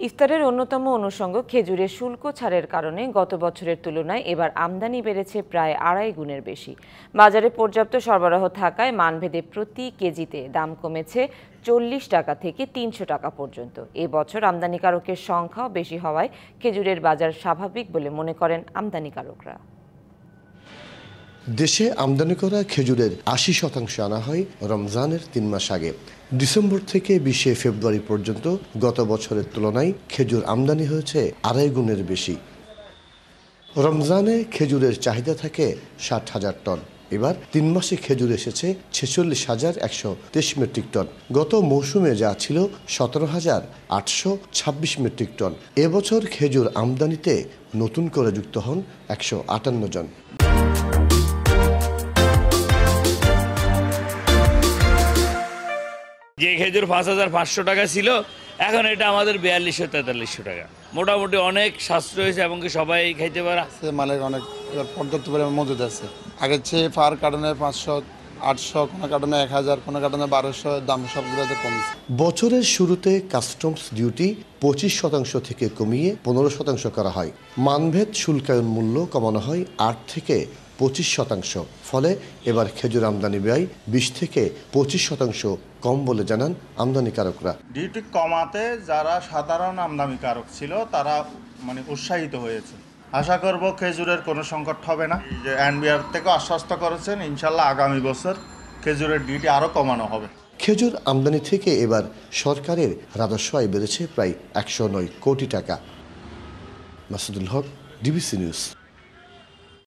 ইফতারের অন্যতম অনুষঙ্গ খেজুরের শুল্ক ছাড়ের কারণে গত বছরের তুলনায় এবার আমদানি বেড়েছে প্রায় ২.৫ গুণের বেশি। বাজারে পর্যাপ্ত সরবরাহ থাকায় মানভেদে প্রতি কেজিতে দাম কমেছে ৪০ টাকা থেকে ৩০০ টাকা পর্যন্ত। এবছর আমদানিকারকের সংখ্যাও বেশি হওয়ায় খেজুরের বাজার স্বাভাবিক বলে মনে করেন আমদানিকারকরা। দেশে আমদানি করা খেজুরের ৮০% আনা হয় রমজানের ৩ মাস আগে। ডিসেম্বর থেকে ২০শে ফেব্রুয়ারি পর্যন্ত গত বছরের তুলনায় খেজুর আমদানি হয়েছে ২.৫ গুণের বেশি। রমজানে খেজুরের চাহিদা থাকে ৬০,০০০ টন। এবার ৩ মাসে খেজুর এসেছে ৪৬,১২৩ মেট্রিক টন। গত মৌসুমে যা ছিল ১৭,৮২৬ মেট্রিক টন। এবছর খেজুর আমদানিতে নতুন করে যুক্ত হন ১৫৮ জন। যে খেজুর ৫,৫০০ টাকা ছিল, এখন এটা আমাদের ৪২০০-৪৩০০ টাকা। মোটামুটি অনেক সাশ্রয় হয়েছে এবং সবাই খাইতে পারে। মালের অনেক পর্যাপ্ত পরিমাণ মজুদ আছে। আগের চেয়ে পার কার্টনে ৫০০, ৮০০, কোনো কার্টনে ১,০০০, কোনো কার্টনে ১২০০, দাম সবগুলোতে কমছে। বছরের শুরুতে কাস্টমস ডিউটি ২৫% থেকে কমিয়ে ১৫% করা হয়। মানভেদ শুল্কায়ন মূল্য কমানো হয় ৮ থেকে ২৫%। ফলে এবার খেজুর আমদানি ব্যয় ২০ থেকে ২৫% কম বলে জানান আমদানিকারকরা। ডিউটি কমাতে যারা সাধারণ আমদানিকারক ছিল তারা উৎসাহিত হয়েছে। আশা করব খেজুরের কোনো সংকট হবে না। যে এনবিআর থেকেও আশ্বস্ত করেছেন, ইনশাল্লাহ আগামী বছর খেজুরের ডিউটি আরও কমানো হবে। খেজুর আমদানি থেকে এবার সরকারের রাজস্ব আয় বেড়েছে প্রায় ১০৯ কোটি টাকা। মাসুদুল হক, ডিবিসি নিউজ।